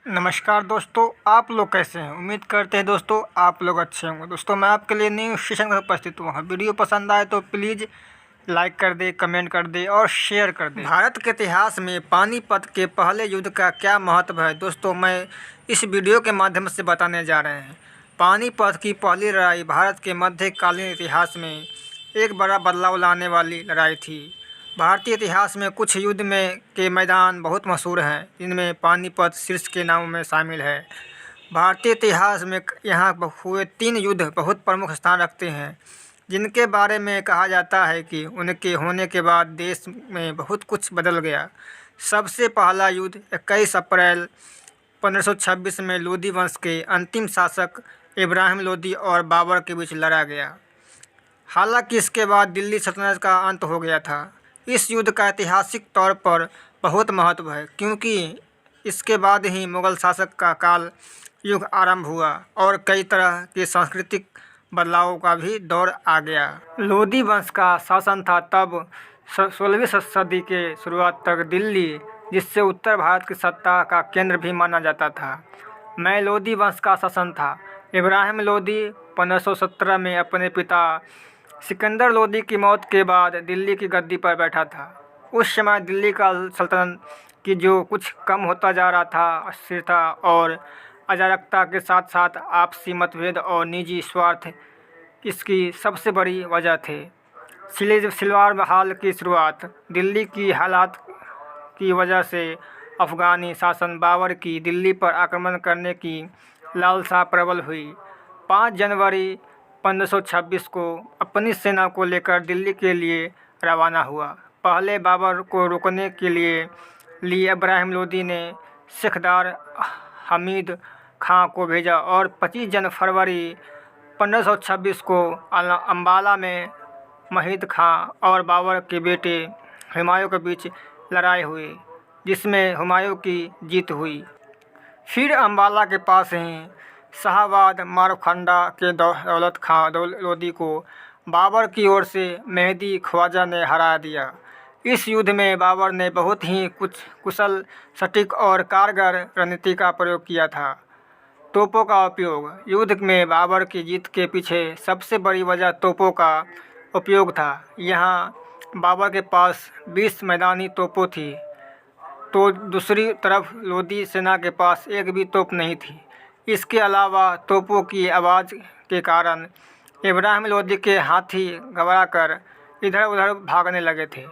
नमस्कार दोस्तों, आप लोग कैसे हैं। उम्मीद करते हैं दोस्तों आप लोग अच्छे होंगे। दोस्तों मैं आपके लिए न्यू सेशन में उपस्थित हुआ हूँ। वीडियो पसंद आए तो प्लीज़ लाइक कर दे, कमेंट कर दे और शेयर कर दे। भारत के इतिहास में पानीपत के पहले युद्ध का क्या महत्व है दोस्तों, मैं इस वीडियो के माध्यम से बताने जा रहे हैं। पानीपत की पहली लड़ाई भारत के मध्यकालीन इतिहास में एक बड़ा बदलाव लाने वाली लड़ाई थी। भारतीय इतिहास में कुछ युद्ध में के मैदान बहुत मशहूर हैं, जिनमें पानीपत शीर्ष के नामों में शामिल है। भारतीय इतिहास में यहाँ हुए 3 युद्ध बहुत प्रमुख स्थान रखते हैं, जिनके बारे में कहा जाता है कि उनके होने के बाद देश में बहुत कुछ बदल गया। सबसे पहला युद्ध 21 अप्रैल 1526 में लोदी वंश के अंतिम शासक इब्राहिम लोदी और बाबर के बीच लड़ा गया। हालांकि इसके बाद दिल्ली सल्तनत का अंत हो गया था। इस युद्ध का ऐतिहासिक तौर पर बहुत महत्व है, क्योंकि इसके बाद ही मुग़ल शासक का काल युग आरंभ हुआ और कई तरह के सांस्कृतिक बदलावों का भी दौर आ गया। लोदी वंश का शासन था तब 16वीं सदी के शुरुआत तक दिल्ली, जिससे उत्तर भारत की सत्ता का केंद्र भी माना जाता था, में लोदी वंश का शासन था। इब्राहिम लोदी 1517 में अपने पिता सिकंदर लोदी की मौत के बाद दिल्ली की गद्दी पर बैठा था। उस समय दिल्ली का सल्तनत की जो कुछ कम होता जा रहा था, अस्थिरता और अराजकता के साथ साथ आपसी मतभेद और निजी स्वार्थ इसकी सबसे बड़ी वजह थे। सिलसिलेवार बहाल की शुरुआत दिल्ली की हालात की वजह से अफ़गानी शासन बाबर की दिल्ली पर आक्रमण करने की लालसा प्रबल हुई। 5 जनवरी 1526 को अपनी सेना को लेकर दिल्ली के लिए रवाना हुआ। पहले बाबर को रोकने के लिए इब्राहिम लोदी ने सिखदार हमीद खां को भेजा और 25 फरवरी 1526 को अम्बाला में महिद खां और बाबर के बेटे हुमायूं के बीच लड़ाई हुई, जिसमें हुमायूं की जीत हुई। फिर अम्बाला के पास ही शाहाबाद मारखंडा के दौलत खां लोदी को बाबर की ओर से मेहदी ख्वाजा ने हरा दिया। इस युद्ध में बाबर ने बहुत ही कुशल, सटीक और कारगर रणनीति का प्रयोग किया था। तोपों का उपयोग। युद्ध में बाबर की जीत के पीछे सबसे बड़ी वजह तोपों का उपयोग था। यहाँ बाबर के पास 20 मैदानी तोपों थी, तो दूसरी तरफ लोदी सेना के पास एक भी तोप नहीं थी। इसके अलावा तोपों की आवाज़ के कारण इब्राहिम लोदी के हाथी घबराकर इधर उधर भागने लगे थे,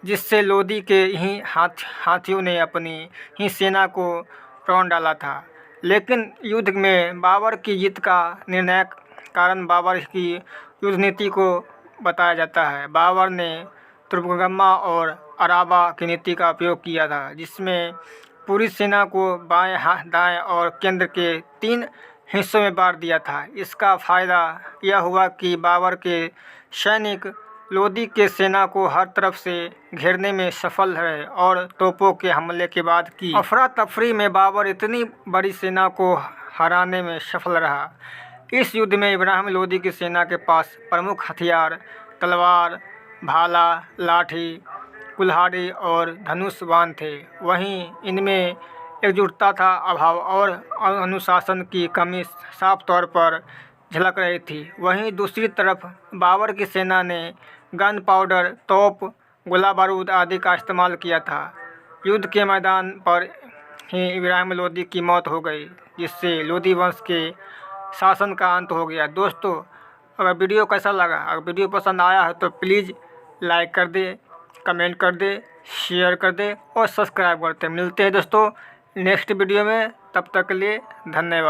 जिससे लोदी के ही हाथियों ने अपनी ही सेना को रौंद डाला था। लेकिन युद्ध में बाबर की जीत का निर्णायक कारण बाबर की युद्ध नीति को बताया जाता है। बाबर ने तुर्गम्मा और अराबा की नीति का उपयोग किया था, जिसमें पूरी सेना को बाएं, दाएं और केंद्र के 3 हिस्सों में बांट दिया था। इसका फायदा यह हुआ कि बाबर के सैनिक लोदी के सेना को हर तरफ से घेरने में सफल रहे और तोपों के हमले के बाद की अफरा तफरी में बाबर इतनी बड़ी सेना को हराने में सफल रहा। इस युद्ध में इब्राहिम लोदी की सेना के पास प्रमुख हथियार तलवार, भाला, लाठी, कुल्हाड़ी और धनुष बाण थे। वहीं इनमें एकजुटता का अभाव और अनुशासन की कमी साफ तौर पर झलक रही थी। वहीं दूसरी तरफ बाबर की सेना ने गन पाउडर, तोप, गोला बारूद आदि का इस्तेमाल किया था। युद्ध के मैदान पर ही इब्राहिम लोदी की मौत हो गई, जिससे लोदी वंश के शासन का अंत हो गया। दोस्तों, अगर वीडियो कैसा लगा, अगर वीडियो पसंद आया है तो प्लीज़ लाइक कर दे, कमेंट कर दे, शेयर कर दे और सब्सक्राइब करते। मिलते हैं दोस्तों नेक्स्ट वीडियो में, तब तक के लिए धन्यवाद।